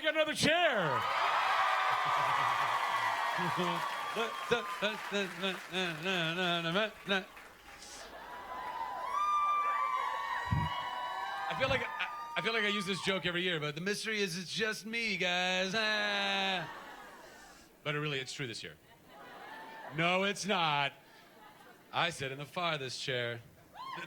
got another chair. I feel like I use this joke every year, but the mystery is it's just me, guys. But it's true this year. No, it's not. I sit in the farthest chair.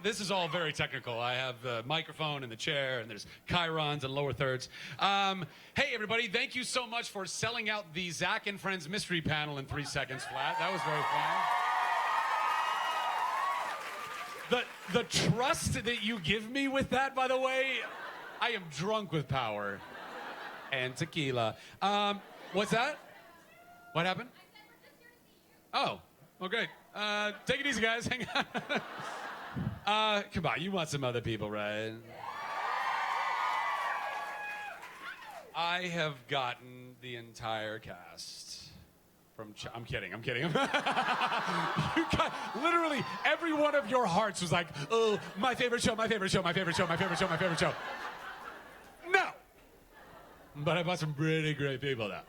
This is all very technical. I have the microphone and the chair, and there's chyrons and lower thirds. Hey, everybody, thank you so much for selling out the Zach and Friends mystery panel in 3 seconds flat. That was very fun. The trust that you give me with that, by the way, I am drunk with power and tequila. What's that? What happened? Oh, great. Take it easy, guys. Hang on. Come on, you want some other people, right? I have gotten the entire cast from... I'm kidding. You got literally every one of your hearts was like, oh, my favorite show. No! But I bought some pretty great people now.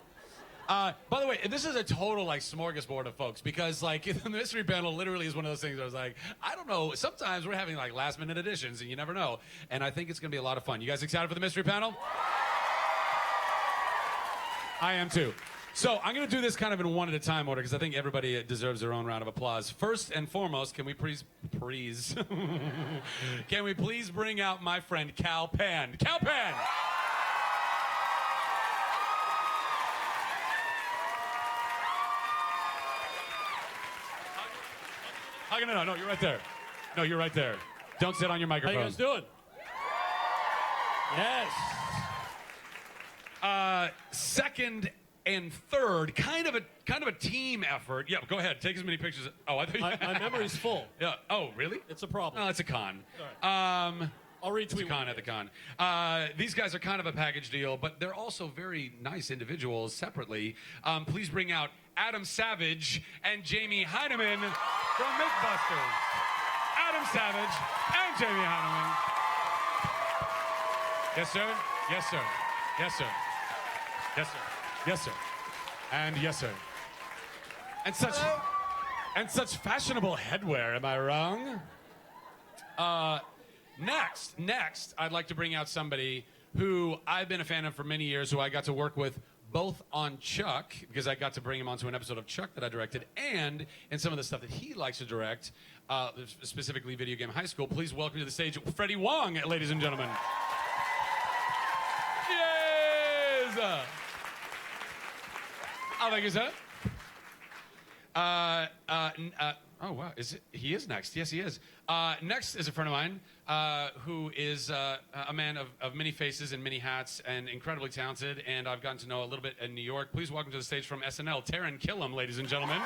By the way, this is a total smorgasbord of folks because the mystery panel literally is one of those things where I was like, I don't know, sometimes we're having last minute additions and you never know. And I think it's going to be a lot of fun. You guys excited for the mystery panel? I am too. So I'm going to do this kind of in one at a time order because I think everybody deserves their own round of applause. First and foremost, can we please can we please bring out my friend Cal Pan? Cal Pan! No, you're right there. No, you're right there. Don't sit on your microphone. How you guys doing? Yes. Second and third, kind of a team effort. Yeah, go ahead. Take as many pictures. Oh, I thought my memory's full. Yeah. Oh, really? It's a problem. No, it's a con. All right. I'll retweet. It's a con at the con. These guys are kind of a package deal, but they're also very nice individuals separately. Please bring out Adam Savage and Jamie Heineman from Mythbusters. Adam Savage and Jamie Heineman. Yes, sir. Yes, sir. Yes, sir. Yes, sir. Yes, sir. And yes, sir. And such fashionable headwear. Am I wrong? Next, I'd like to bring out somebody who I've been a fan of for many years, who I got to work with both on Chuck, because I got to bring him onto an episode of Chuck that I directed, and in some of the stuff that he likes to direct, specifically Video Game High School. Please welcome to the stage Freddie Wong, ladies and gentlemen. Yes! Oh, thank you, sir. Oh, wow. He is next. Yes, he is. Next is a friend of mine who is a man of many faces and many hats and incredibly talented, and I've gotten to know a little bit in New York. Please welcome to the stage from SNL, Taran Killam, ladies and gentlemen.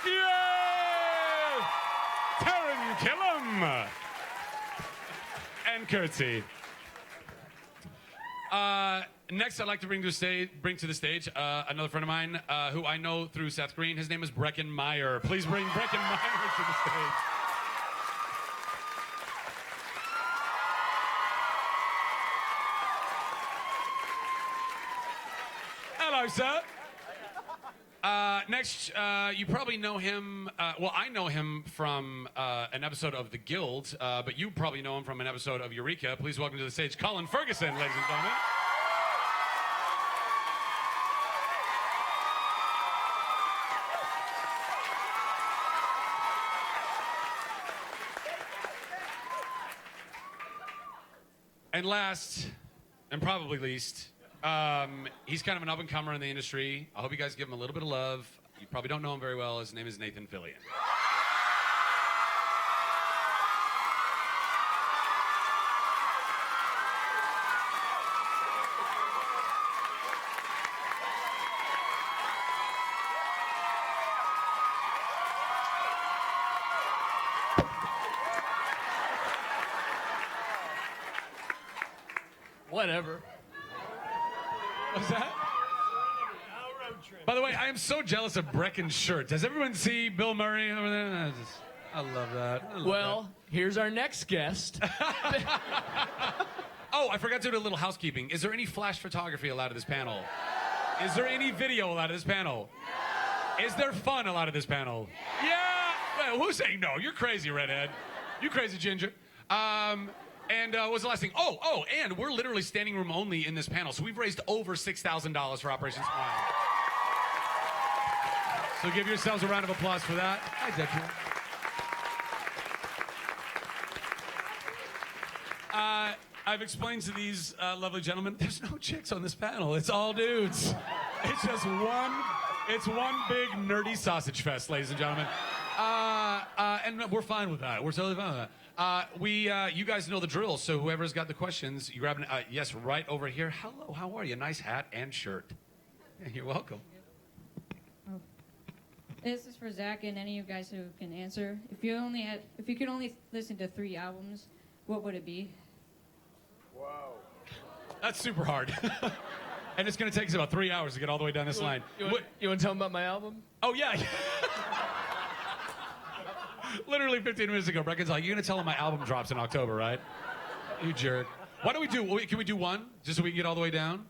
Yeah! Taran Killam! And curtsy. Next, I'd like to bring to the stage another friend of mine who I know through Seth Green. His name is Brecken Meyer. Please bring Brecken Meyer to the stage. Hello, sir. Next, you probably know him. Well, I know him from an episode of The Guild, but you probably know him from an episode of Eureka. Please welcome to the stage Colin Ferguson, ladies and gentlemen. And last, and probably least, he's kind of an up-and-comer in the industry. I hope you guys give him a little bit of love. You probably don't know him very well. His name is Nathan Fillion. Whatever. What's that? By the way, I am so jealous of Brecken's shirt. Does everyone see Bill Murray over there? I love that. Well, here's our next guest. Oh, I forgot to do a little housekeeping. Is there any flash photography allowed at this panel? Is there any video allowed at this panel? Is there fun allowed at this panel? Yeah! Well, who's saying no? You're crazy, redhead. You crazy ginger. And what was the last thing? And we're literally standing room only in this panel. So we've raised over $6,000 for Operation Smile. So give yourselves a round of applause for that. Hi, Zachary. I've explained to these lovely gentlemen, there's no chicks on this panel. It's all dudes. It's just one big nerdy sausage fest, ladies and gentlemen. And we're fine with that. We're totally fine with that. You guys know the drill, so whoever's got the questions, you grab yes, right over here. Hello, how are you? Nice hat and shirt. Yeah, you're welcome. Oh. This is for Zach and any of you guys who can answer. If you could only listen to 3 albums, what would it be? Wow. That's super hard. And it's going to take us about 3 hours to get all the way down this line. You want to tell them about my album? Oh, yeah. Literally 15 minutes ago, Brecken's like, you're going to tell him my album drops in October, right? You jerk. Why don't can we do one, just so we can get all the way down?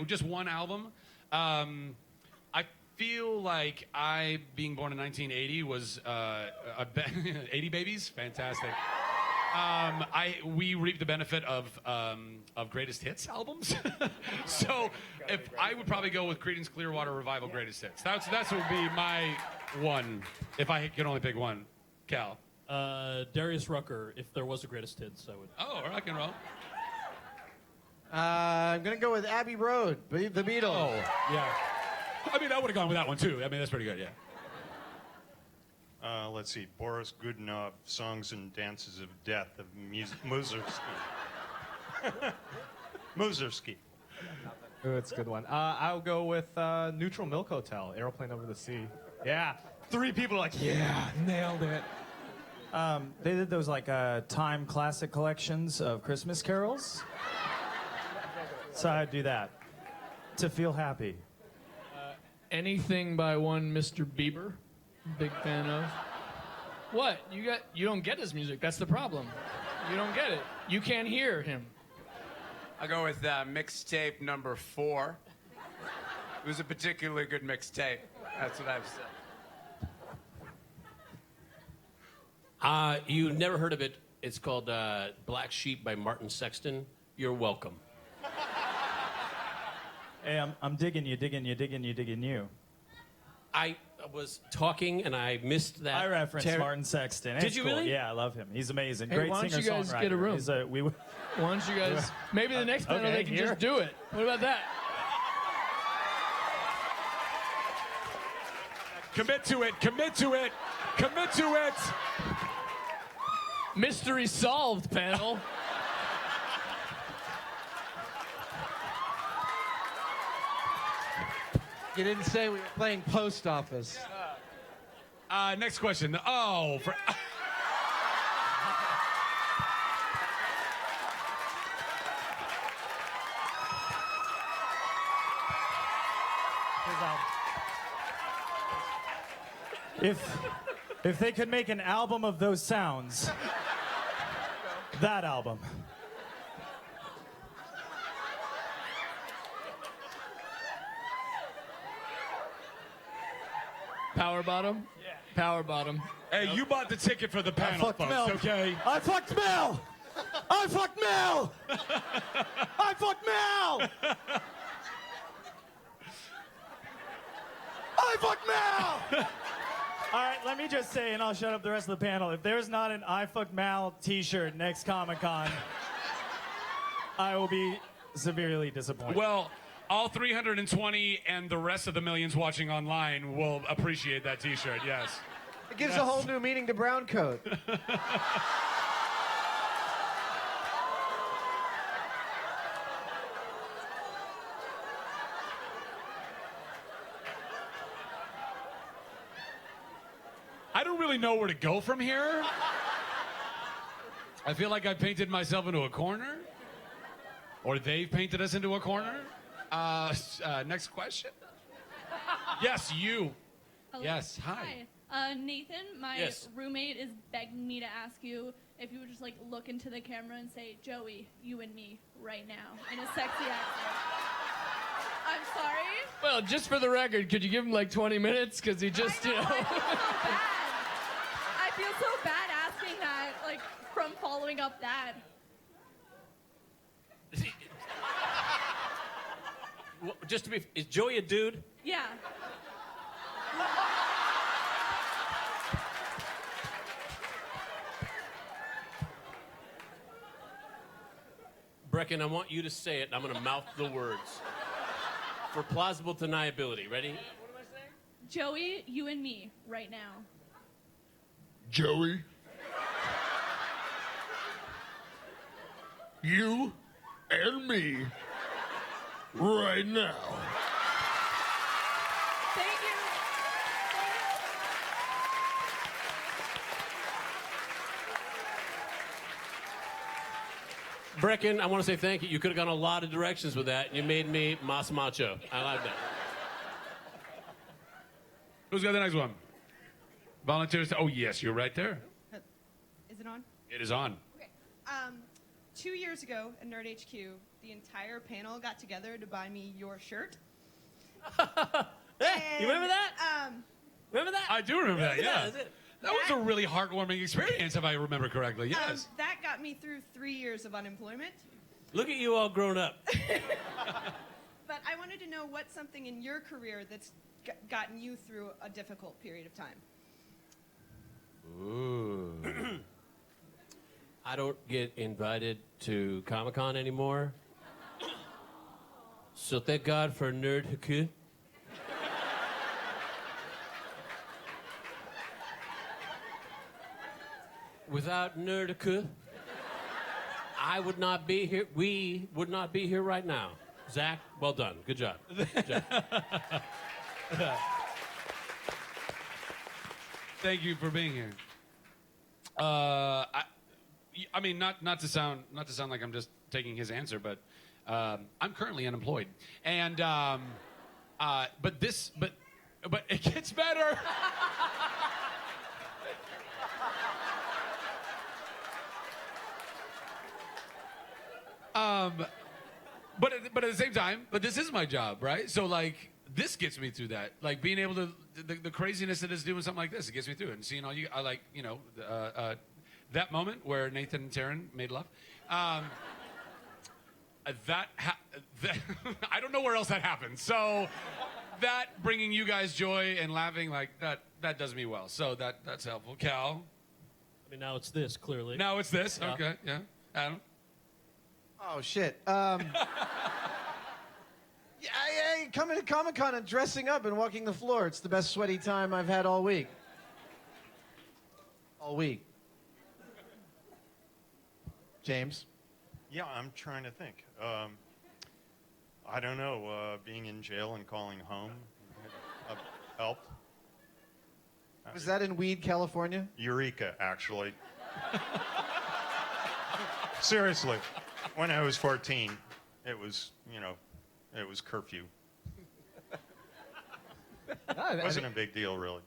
Just one album? I feel like being born in 1980 was 80 Babies? Fantastic. We reap the benefit of greatest hits albums. So if I would probably go with Creedence Clearwater Revival Greatest Hits. That's what would be my one, if I could only pick one. Cal. Darius Rucker, if there was a greatest hits, I would. Oh, rock and roll. I'm going to go with Abbey Road, the Beatles. Oh, yeah. I mean, I would have gone with that one, too. I mean, that's pretty good, yeah. Let's see, Boris Godunov, Songs and Dances of Death of Mussorgsky. Mussorgsky. Ooh, it's a good one. I'll go with Neutral Milk Hotel, Aeroplane Over the Sea. Yeah. 3 people are like, yeah, nailed it. They did those Time classic collections of Christmas carols. So I'd do that to feel happy. Anything by one Mr. Bieber. Big fan of. What? You don't get his music. That's the problem. You don't get it. You can't hear him. I'll go with mixtape number 4. It was a particularly good mixtape. That's what I've said. You never heard of it. It's called Black Sheep by Martin Sexton. You're welcome. Hey, I'm digging you. I was talking and I missed that. I referenced Martin Sexton. Did you really? Yeah, I love him. He's amazing. Hey, Great why don't you singer-songwriter. guys get a room? Why don't you guys... Maybe the next panel they can just do it. What about that? Commit to it. Commit to it. Commit to it. Mystery solved, panel. You didn't say we were playing Post Office. Next question. Oh, for... If they could make an album of those sounds, that album. Power bottom? Yeah. Power bottom. Hey, you bought the ticket for the panel, folks, Mel. okay? I fucked Mel! I fucked Mel! I fucked Mel! I fucked Mel! All right, let me just say, and I'll shut up the rest of the panel. If there's not an I fucked Mal t-shirt next Comic-Con, I will be severely disappointed. Well, all 320 and the rest of the millions watching online will appreciate that t-shirt, yes. It gives a whole new meaning to brown coat. I don't really know where to go from here. I feel like I painted myself into a corner. Or they've painted us into a corner. Next question. Yes, you. Hello. Yes, hi. Nathan, my Yes. roommate is begging me to ask you if you would just like look into the camera and say, Joey, you and me right now in a sexy accent. I'm sorry. Well, just for the record, could you give him like 20 minutes? Because he just, you know. I feel so bad asking that, like, from following up that. Well, just to be, is Joey a dude? Yeah. Brecken, I want you to say it, and I'm going to mouth the words. For plausible deniability. Ready? What am I saying? Joey, you and me right now. Joey, you and me right now. Thank you. Brecken, I want to say thank you. You could have gone a lot of directions with that, and you made me mas macho. I like that. Who's got the next one? Volunteers. Oh, yes, you're right there. Is it on? It is on. Okay. 2 years ago at Nerd HQ, the entire panel got together to buy me your shirt. Hey, you remember that? Remember that? I do remember that, yeah. That's it. That was a really heartwarming experience, if I remember correctly. Yes. That got me through 3 years of unemployment. Look at you all grown up. But I wanted to know what's something in your career that's gotten you through a difficult period of time. Ooh. I don't get invited to Comic-Con anymore. So thank God for Nerd HQ. Without Nerd HQ, I would not be here. We would not be here right now. Zach, well done. Good job. Good job. Thank you for being here. I mean, not to sound like I'm just taking his answer, but I'm currently unemployed, and but it gets better. But at the same time, but this is my job, right? So like, this gets me through that. Like being able to, the craziness that is doing something like this, it gets me through it. And seeing all you, I like, you know, that moment where Nathan and Taryn made love. I don't know where else that happened. So that bringing you guys joy and laughing, like that does me well. So that's helpful. Cal? I mean, now it's this, clearly. Now it's this. Yeah. Okay, yeah. Adam? Oh, shit. Yeah, coming to Comic-Con and dressing up and walking the floor. It's the best sweaty time I've had all week. All week. James? Yeah, I'm trying to think. I don't know. Being in jail and calling home helped. Was that in Weed, California? Eureka, actually. Seriously. When I was 14, it was, it was curfew. It wasn't a big deal, really.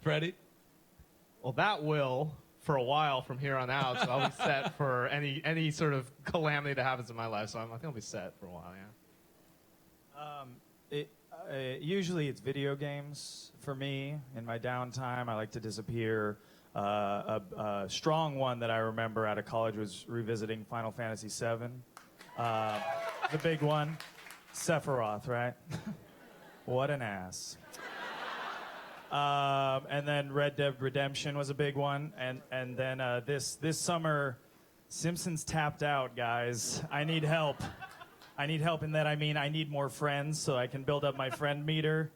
Freddie? Well, that will for a while from here on out, so I'll be set for any sort of calamity that happens in my life. So I think I'll be set for a while. Yeah. Usually it's video games for me. In my downtime, I like to disappear. A strong one that I remember out of college was revisiting Final Fantasy VII. The big one. Sephiroth, right? What an ass. And then Red Dead Redemption was a big one. And then this summer, Simpsons tapped out, guys. I need help. I need help in that I mean I need more friends so I can build up my friend meter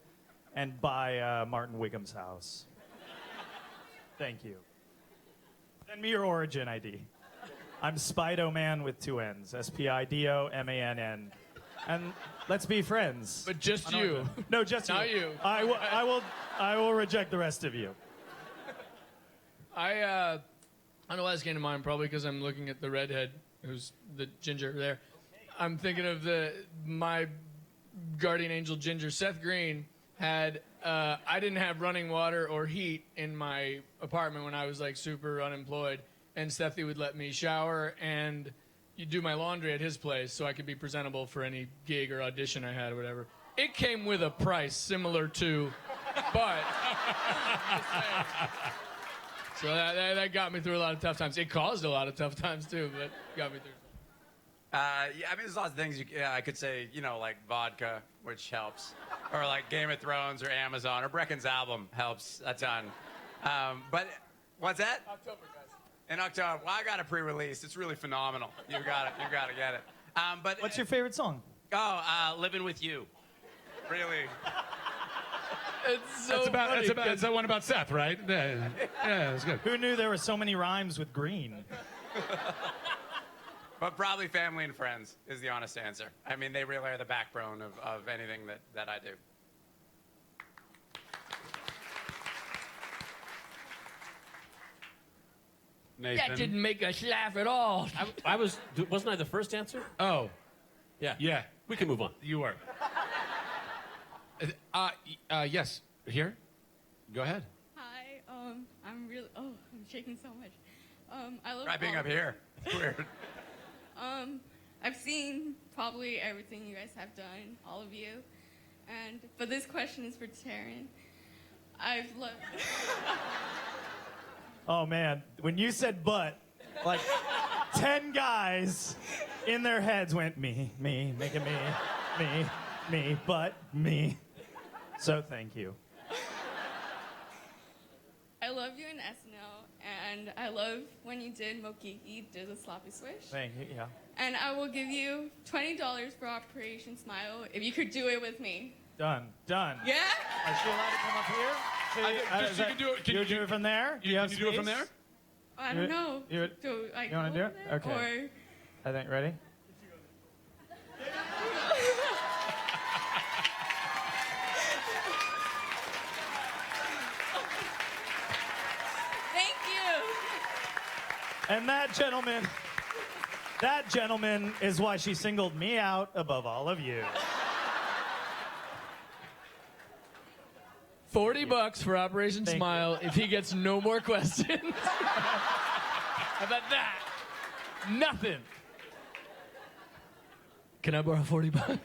and buy Martin Wiggum's house. Thank you. Send me your origin ID. I'm Spido-Man with 2 N's. Spidomann. And let's be friends. But just you. No, just Not you. I will reject the rest of you. I don't know why this came to mind. Probably because I'm looking at the redhead, who's the ginger there. I'm thinking of my guardian angel ginger. Seth Green had I didn't have running water or heat in my apartment when I was like super unemployed, and Steffi would let me shower and you do my laundry at his place so I could be presentable for any gig or audition I had or whatever. It came with a price similar to, but so that got me through a lot of tough times. It caused a lot of tough times too, but got me through. Yeah, I mean, there's lots of things I could say, you know, like vodka, which helps, or like Game of Thrones or Amazon, or Brecken's album helps a ton. But what's that? October, guys. In October. Well, I got a pre-release. It's really phenomenal. You got to get it. But What's your favorite song? Oh, Living With You. Really. It's so It's that one about Seth, right? Yeah, it's good. Who knew there were so many rhymes with green? But probably family and friends is the honest answer. I mean, they really are the backbone of anything that I do. Nathan. That didn't make us laugh at all. Wasn't I the first answer? Oh. Yeah. Yeah. We can move on. You were. Yes. Here? Go ahead. Hi, I'm really, I'm shaking so much. I love Try being all up of you. here. It's weird. I've seen probably everything you guys have done, all of you. But this question is for Taryn. I've loved... Oh, man. When you said but, like 10 guys in their heads went me, making me, but me. So thank you. I love you in SNL, and I love when you did Mokiki, did the sloppy swish. Thank you, yeah. And I will give you $20 for Operation Smile if you could do it with me. Done. Yeah? Is she allowed to come up here? You can do it. Can you do it from there? Can you do it from there? I don't know. You I want to do it? Okay. Or... I think, ready? Thank you. And that gentleman is why she singled me out above all of you. $40 for Operation Smile if he gets no more questions. How about that? Nothing. Can I borrow $40?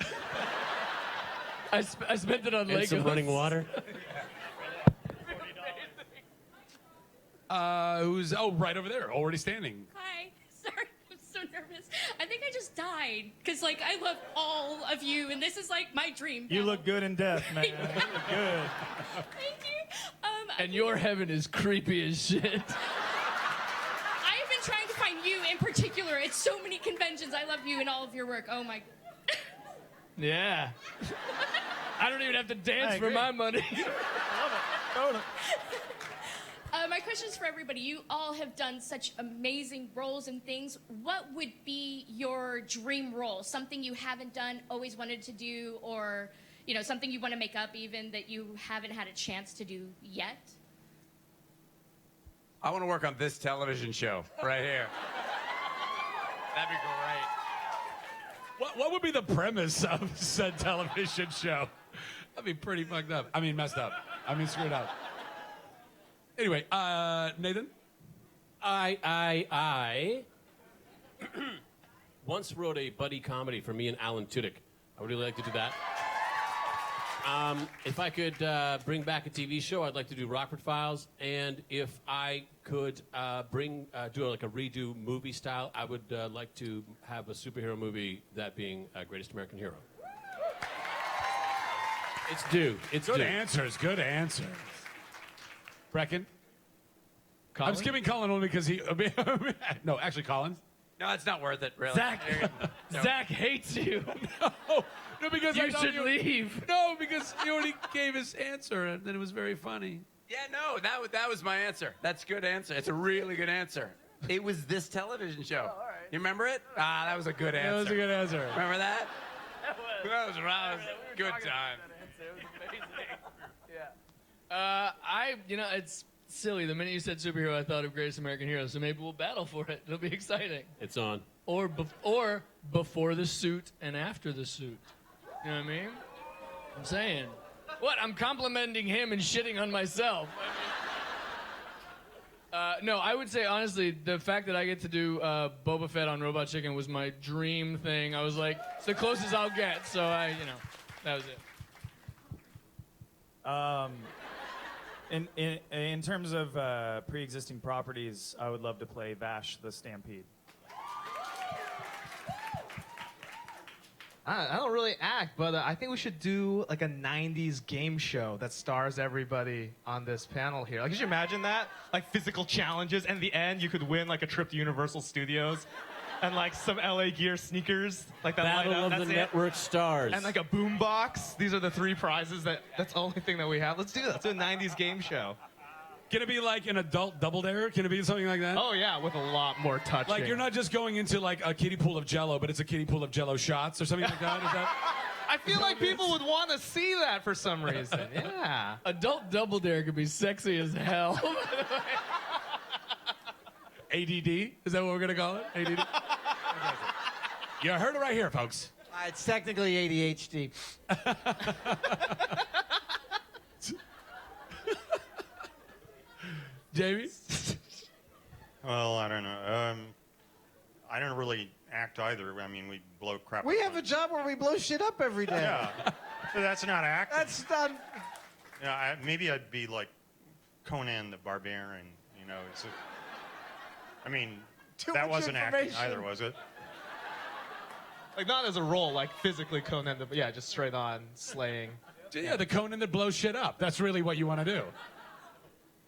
I spent it on And Legos. some running water. Who's right over there, already standing. Hi. Sorry, I'm so nervous. I think I just died because, like, I love all of you, and this is like my dream. You look good in death, man. You look good. Thank you. And your heaven is creepy as shit. I've been trying to find you in particular at so many conventions. I love you and all of your work. Oh my. Yeah. I don't even have to dance for my money. I love it. Totally. My question is for everybody. You all have done such amazing roles and things. What would be your dream role? Something you haven't done, always wanted to do, or something you want to make up even that you haven't had a chance to do yet? I want to work on this television show right here. That'd be great. What would be the premise of said television show? That'd be pretty fucked up. I mean, messed up. I mean, screwed up. Anyway, Nathan? I once wrote a buddy comedy for me and Alan Tudyk. I would really like to do that. If I could bring back a TV show, I'd like to do Rockford Files. And if I could do like a redo movie style, I would like to have a superhero movie, that being Greatest American Hero. It's due. It's good due. answers. Good answers. Brecken? Colin? I'm skipping Colin only because he... No, actually, Collins. No, it's not worth it, really. Zach, No. Zach hates you. No, because You I thought should leave. No, because he already gave his answer, and then it was very funny. Yeah, no, that was my answer. That's a good answer. It's a really good answer. It was this television show. all right. You remember it? That was a good answer. That was a good answer. Remember that? That was a good time. It's silly. The minute you said superhero, I thought of Greatest American Hero. So maybe we'll battle for it. It'll be exciting. It's on. Or before the suit and after the suit. You know what I mean? I'm saying. What? I'm complimenting him and shitting on myself. No, I would say honestly, the fact that I get to do Boba Fett on Robot Chicken was my dream thing. I was like, it's the closest I'll get. So that was it. In terms of pre-existing properties, I would love to play Vash the Stampede. I don't really act, but I think we should do like a 90s game show that stars everybody on this panel here. Like, could you imagine that? Like physical challenges, and in the end, you could win like a trip to Universal Studios and like some LA Gear sneakers. Like that Battle light up, of that's the it. Network Stars. And like a boom box. These are the 3 prizes that's the only thing that we have. Let's do that. Let's do a 90s game show. Can it be like an adult double dare? Can it be something like that? Oh yeah, with a lot more touching. Like you're not just going into like a kiddie pool of Jello, but it's a kiddie pool of Jello shots or something like that. Is that? I feel like people would want to see that for some reason. Yeah. Adult Double Dare could be sexy as hell. ADD? Is that what we're gonna call it? ADD. You heard it right here, folks. It's technically ADHD. Jamie? Well, I don't know. I don't really act either. I mean, we blow crap. We up have a job where we blow shit up every day. Yeah. So that's not acting. That's not. Yeah, maybe I'd be like Conan the Barbarian. You know, I mean, Too that much wasn't acting information. either, was it? Like not as a role, like physically Conan, but yeah, just straight on slaying. Yeah, the Conan that blows shit up. That's really what you want to do.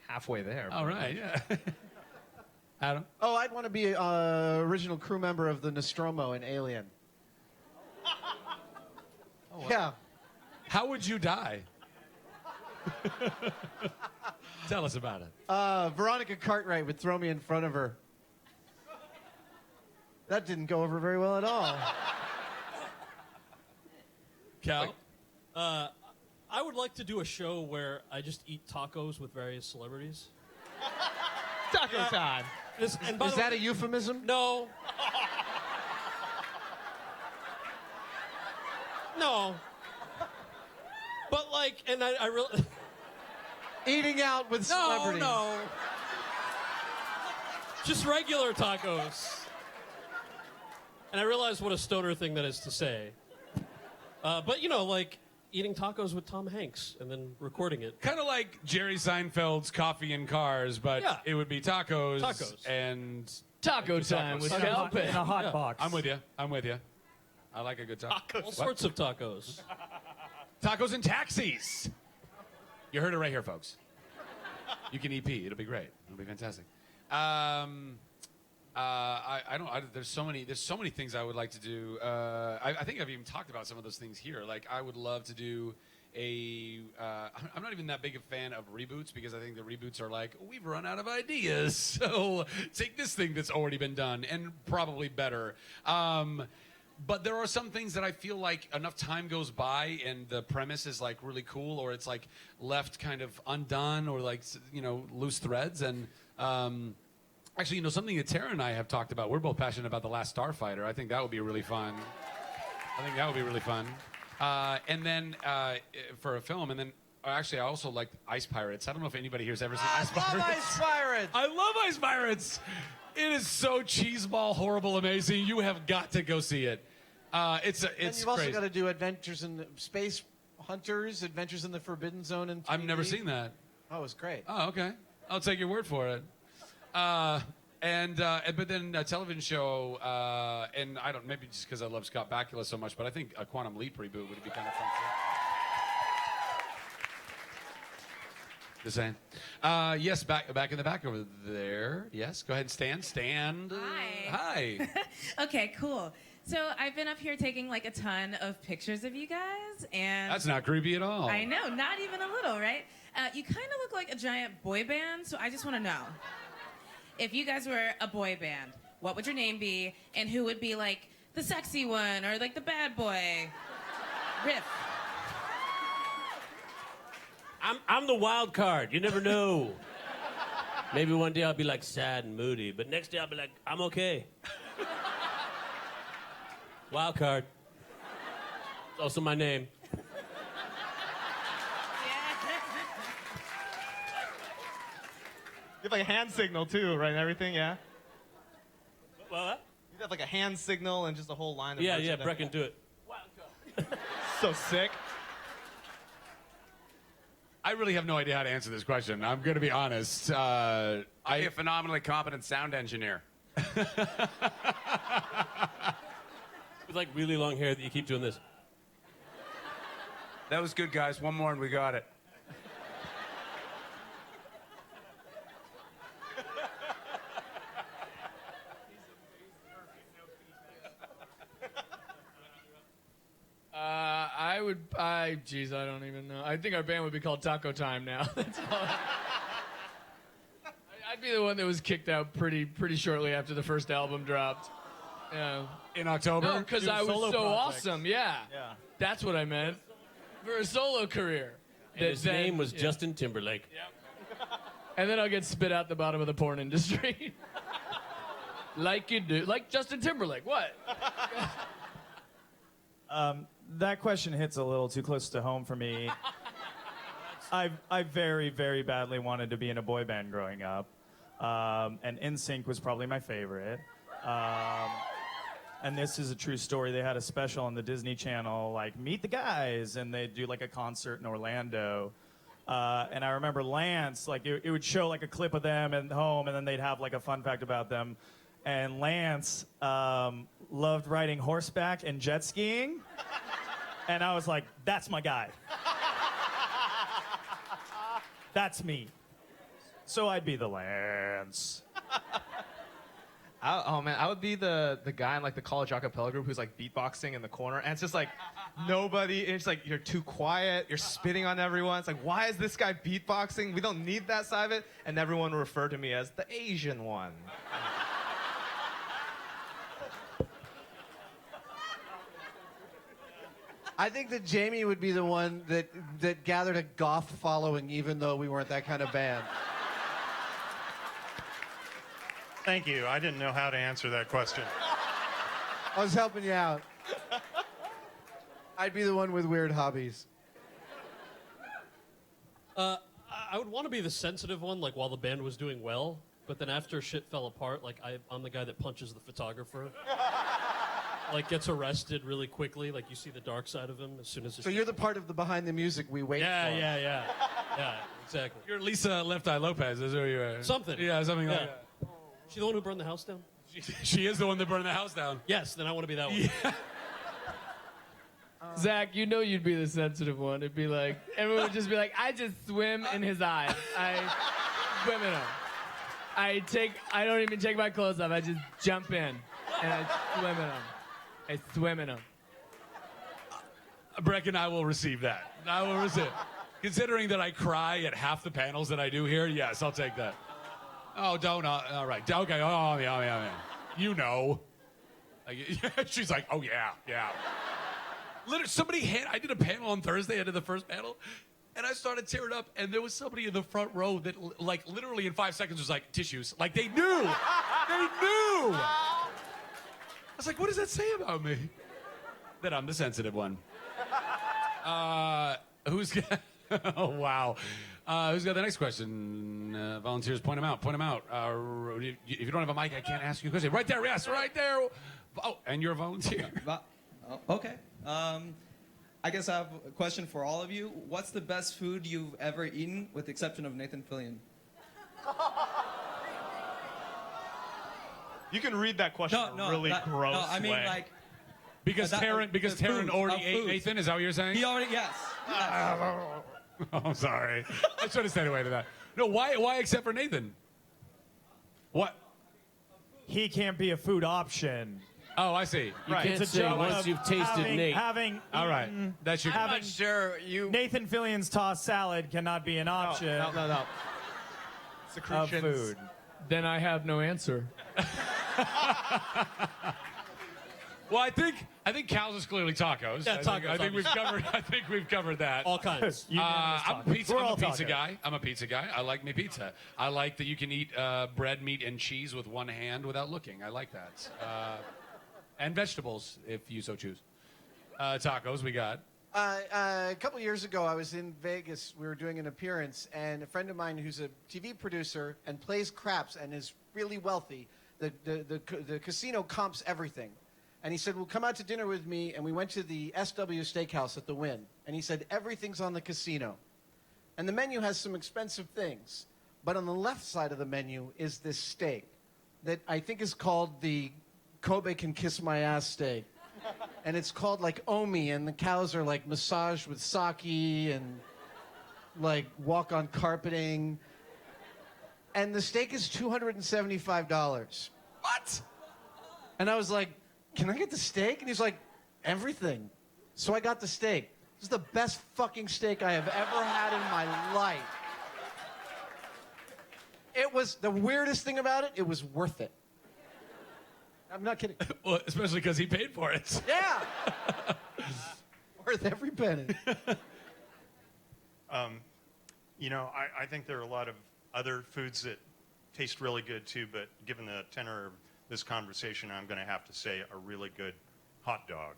Halfway there. All right, yeah. Adam? Oh, I'd want to be original crew member of the Nostromo in Alien. Yeah. How would you die? Tell us about it. Veronica Cartwright would throw me in front of her. That didn't go over very well at all. Cal? I would like to do a show where I just eat tacos with various celebrities. Taco time. Is that a euphemism? No. No. But like, and I really... Eating out with celebrities. No. Just regular tacos. And I realize what a stoner thing that is to say. But, you know, like eating tacos with Tom Hanks and then recording it. Kind of like Jerry Seinfeld's Coffee and Cars, but Yeah. it would be tacos. Tacos. And Taco time with Cal In a hot Yeah. box. I'm with you. I like a good taco. All sorts of tacos. Tacos and taxis. You heard it right here, folks. You can EP. It'll be great. It'll be fantastic. I don't. There's so many things I would like to do. I think I've even talked about some of those things here. Like I would love to do I'm not even that big a fan of reboots because I think the reboots are like, we've run out of ideas, so take this thing that's already been done and probably better. But there are some things that I feel like enough time goes by and the premise is like really cool, or it's like left kind of undone, or like, you know, loose threads. And actually, you know, something that Tara and I have talked about, we're both passionate about The Last Starfighter. I think that would be really fun. And then for a film, and then actually I also like Ice Pirates. I don't know if anybody here's ever seen Ice Pirates. I love Ice Pirates. I love Ice Pirates. It is so cheeseball, horrible, amazing. You have got to go see it. It's And you've also crazy. got to do Adventures in the Space Hunters, Adventures in the Forbidden Zone, and I've never seen that. Oh, it's great. Oh, okay. I'll take your word for it. But then a television show, and I don't, maybe just because I love Scott Bakula so much, but I think a Quantum Leap reboot would be kind of fun too. Just saying. Yes, back in the back over there. Yes, go ahead and stand. Hi. Hi. Okay, cool. So I've been up here taking like a ton of pictures of you guys, and That's not creepy at all. I know, not even a little, right? You kind of look like a giant boy band, so I just want to know, if you guys were a boy band, what would your name be, and who would be like the sexy one or like the bad boy? Riff. I'm the wild card. You never know. Maybe one day I'll be like sad and moody, but next day I'll be like, I'm okay. Wild card. It's also my name. You have like a hand signal too, right? And everything, yeah. What? You have like a hand signal and just a whole line of Yeah, merchandise. Brecken, do it. So sick. I really have no idea how to answer this question. I'm going to be honest. I'm a phenomenally competent sound engineer. With like really long hair that you keep doing this. That was good, guys. One more and we got it. Geez, I don't even know. I think our band would be called Taco Time now. That's all. I'd be the one that was kicked out pretty shortly after the first album dropped. Yeah. In October? No, because I was so awesome. Yeah. That's what I meant. For a solo career. And his name was Justin Timberlake. And then I'll get spit out the bottom of the porn industry. Like you do. Like Justin Timberlake. What? That question hits a little too close to home for me. I very, very badly wanted to be in a boy band growing up. And NSYNC was probably my favorite. And this is a true story. They had a special on the Disney Channel, like Meet the Guys, and they'd do like a concert in Orlando. And I remember Lance, like it would show like a clip of them at home, and then they'd have like a fun fact about them. And Lance loved riding horseback and jet skiing. And I was like, that's my guy. That's me. So I'd be the Lance. Oh man, I would be the guy in like the college a cappella group who's like beatboxing in the corner, and it's just like nobody. It's like you're too quiet. You're spitting on everyone. It's like, why is this guy beatboxing? We don't need that side of it. And everyone referred to me as the Asian one. I think that Jamie would be the one that gathered a goth following, even though we weren't that kind of band. Thank you. I didn't know how to answer that question. I was helping you out. I'd be the one with weird hobbies. I would want to be the sensitive one, like while the band was doing well, but then after shit fell apart, like I'm the guy that punches the photographer. Like gets arrested really quickly, like you see the dark side of him as soon as. So you're the part of the behind the music we wait for. Yeah, exactly. You're Lisa Left Eye Lopez, is who you are. Something. Yeah, something like that. She the one who burned the house down? She is the one that burned the house down. Yes, then I want to be that one. Yeah. Zach, you know you'd be the sensitive one. It'd be like, everyone would just be like, I just swim in his eyes. I swim in him. I don't even take my clothes off. I just jump in and I swim in him. I swim in him. Brecken, I will receive that. I will receive it. Considering that I cry at half the panels that I do here, yes, I'll take that. Oh, don't. All right. Okay. Oh, yeah. You know. She's like, oh, yeah. Literally, I did a panel on Thursday. I did the first panel. And I started tearing up. And there was somebody in the front row that, like, literally in 5 seconds was like, tissues. Like, they knew. They knew. I was like, what does that say about me? That I'm the sensitive one. Who's got... Oh, wow. Who's got the next question? Volunteers, point them out. If you don't have a mic, I can't ask you a question. Right there, yes, right there. Oh, and you're a volunteer. Okay. I guess I have a question for all of you. What's the best food you've ever eaten, with the exception of Nathan Fillion? You can read that question really gross No, I mean, way. like... Because Taryn already ate Nathan, is that what you're saying? He already, yes. Oh, I'm sorry. I should have stayed away to that. No, why except for Nathan? What? He can't be a food option. Oh, I see. You can't say once you've tasted Nate. All right. That should. I'm not sure you... Nathan Fillion's tossed salad cannot be an option. No. Of food. Then I have no answer. Well, I think Cal's is clearly tacos. Yeah, tacos. I think we've covered that. All kinds. I'm a pizza guy. I'm a pizza guy. I like me pizza. I like that you can eat bread, meat, and cheese with one hand without looking. I like that. And vegetables, if you so choose. Tacos, we got. A couple years ago, I was in Vegas. We were doing an appearance, and a friend of mine who's a TV producer and plays craps and is really wealthy, the casino comps everything. And he said, well, come out to dinner with me. And we went to the SW Steakhouse at the Wynn. And he said, everything's on the casino. And the menu has some expensive things. But on the left side of the menu is this steak that I think is called the Kobe Can Kiss My Ass steak. And it's called like Omi, and the cows are like massaged with sake and like walk on carpeting. And the steak is $275. What? And I was like, can I get the steak? And he's like, everything. So I got the steak. This is the best fucking steak I have ever had in my life. It was, the weirdest thing about it, it was worth it. I'm not kidding. Well, especially because he paid for it. Yeah. Worth every penny. You know, I think there are a lot of other foods that taste really good too, but given the tenor of this conversation, I'm going to have to say a really good hot dog.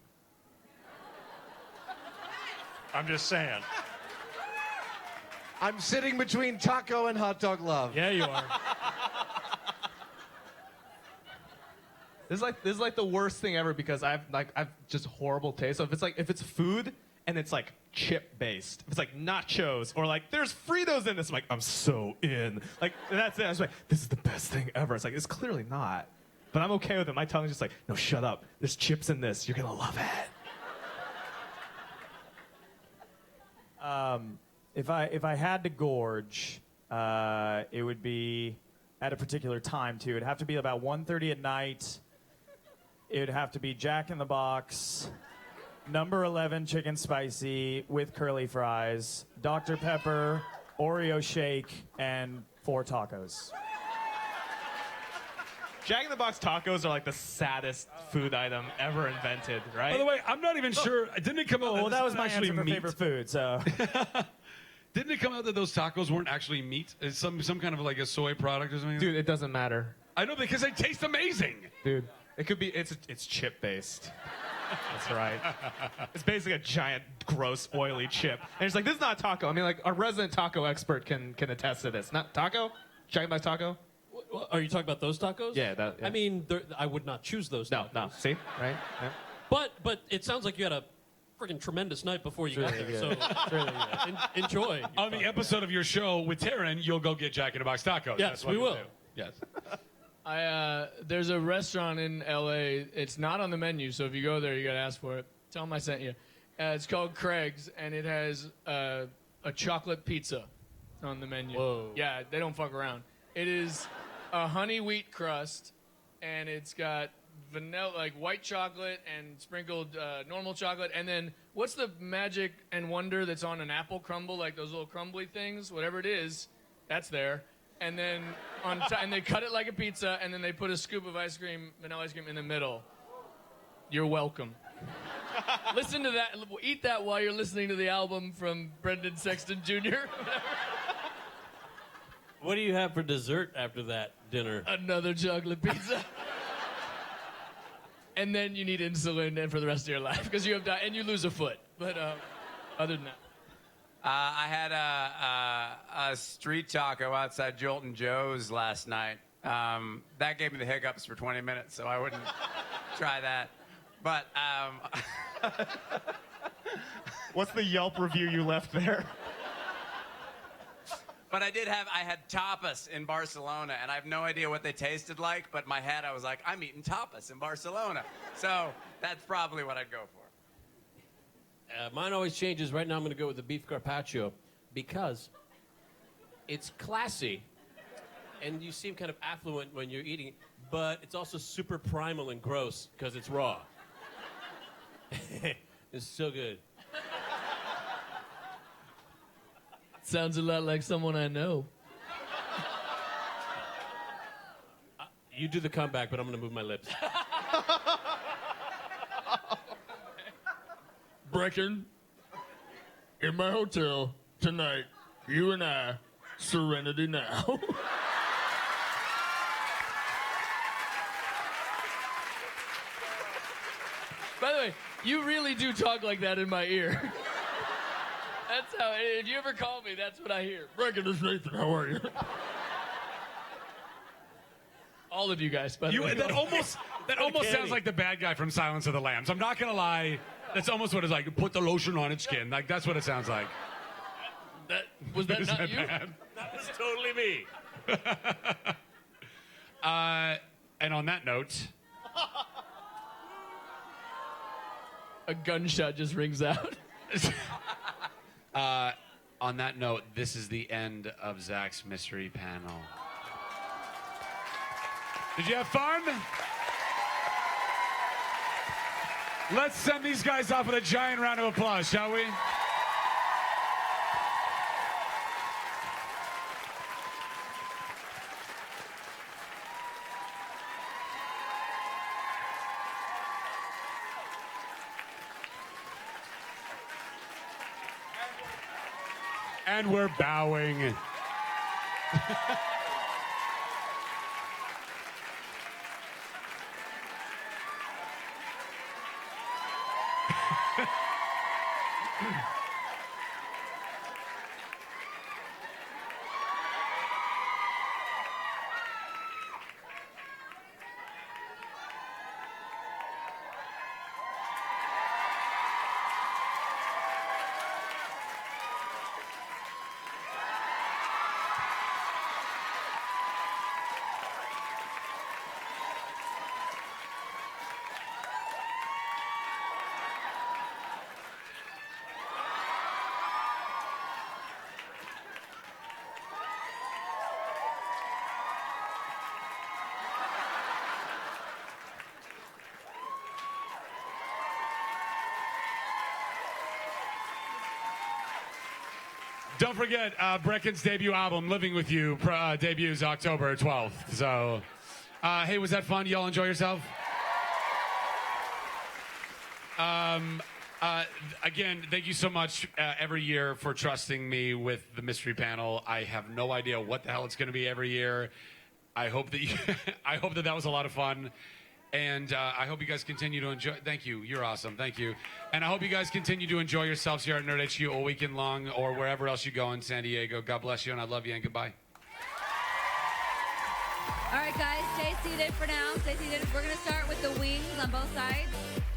I'm just saying. I'm sitting between taco and hot dog love. Yeah, you are. This is like the worst thing ever because I've just horrible taste. So if it's food and it's like chip based, if it's like nachos or like there's Fritos in this, I'm like, I'm so in. Like that's it. I was like, this is the best thing ever. It's like it's clearly not, but I'm okay with it. My tongue's just like, no, shut up. There's chips in this. You're gonna love it. If I had to gorge, it would be at a particular time too. It'd have to be about 1:30 at night. It would have to be Jack in the Box, number 11 chicken spicy with curly fries, Dr. Pepper, Oreo shake, and 4 tacos. Jack in the Box tacos are like the saddest food item ever invented, right? By the way, I'm not even sure. Didn't it come out? Well, that was my actually answer for meat? favorite food. So, Didn't it come out that those tacos weren't actually meat? It's some kind of like a soy product or something. Dude, it doesn't matter. I know because they taste amazing. Dude, it could be. It's chip based. That's right. It's basically a giant, gross, oily chip. And it's like, this is not a taco. I mean, like, our resident taco expert can attest to this. Not taco? Jack in the Box taco? Are you talking about those tacos? Yeah. I mean, I would not choose those tacos. No. See? Right? Yeah. But it sounds like you had a freaking tremendous night before you got there. So enjoy. On the episode of your show with Taryn, you'll go get Jack in the Box tacos. Yes, That's what we you'll will. do. Yes. There's a restaurant in LA. It's not on the menu, so if you go there, you gotta ask for it. Tell them I sent you. It's called Craig's, and it has a chocolate pizza on the menu. Whoa. Yeah, they don't fuck around. It is a honey wheat crust, and it's got vanilla, like white chocolate, and sprinkled normal chocolate. And then what's the magic and wonder that's on an apple crumble, like those little crumbly things? Whatever it is, that's there. And then and they cut it like a pizza, and then they put a scoop of ice cream, vanilla ice cream, in the middle. You're welcome. Listen to that. Eat that while you're listening to the album from Brendan Sexton Jr. What do you have for dessert after that dinner? Another chocolate pizza. And then you need insulin and for the rest of your life because you have and you lose a foot. But other than that. I had a street taco outside Jolton Joe's last night. That gave me the hiccups for 20 minutes, so I wouldn't try that. But what's the Yelp review you left there? But I had tapas in Barcelona, and I have no idea what they tasted like, but in my head I was like, I'm eating tapas in Barcelona. So that's probably what I'd go for. Mine always changes. Right now I'm going to go with the beef carpaccio because it's classy, and you seem kind of affluent when you're eating it, but it's also super primal and gross because it's raw. It's so good. Sounds a lot like someone I know. You do the comeback, but I'm going to move my lips. Brecken, in my hotel tonight, you and I, Serenity now. By the way, you really do talk like that in my ear. That's how. If you ever call me, that's what I hear. Brecken, this is Nathan. How are you? All of you guys, by the way. That almost sounds like the bad guy from Silence of the Lambs. I'm not gonna lie. That's almost what it's like. Put the lotion on its skin. Like that's what it sounds like. Was that Is not that you? bad? That was totally me. And on that note, A gunshot just rings out. on that note, this is the end of Zach's mystery panel. Did you have fun? Let's send these guys off with a giant round of applause, shall we? And we're bowing. Don't forget, Brecken's debut album, Living With You, debuts October 12th. So, hey, was that fun? Y'all enjoy yourself? Again, thank you so much every year for trusting me with the mystery panel. I have no idea what the hell it's going to be every year. I hope that I hope that was a lot of fun. And I hope you guys continue to enjoy. Thank you. You're awesome. Thank you. And I hope you guys continue to enjoy yourselves here at Nerd HQ all weekend long or wherever else you go in San Diego. God bless you, and I love you, and goodbye. All right, guys, stay seated for now. Stay seated. We're going to start with the wings on both sides.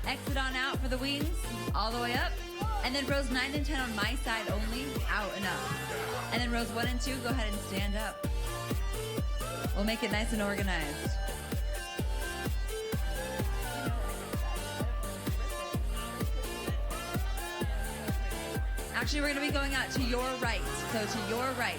Exit on out for the wings, all the way up. And then rows 9 and 10 on my side only, out and up. And then rows 1 and 2, go ahead and stand up. We'll make it nice and organized. Actually, we're going to be going out to your right. So to your right.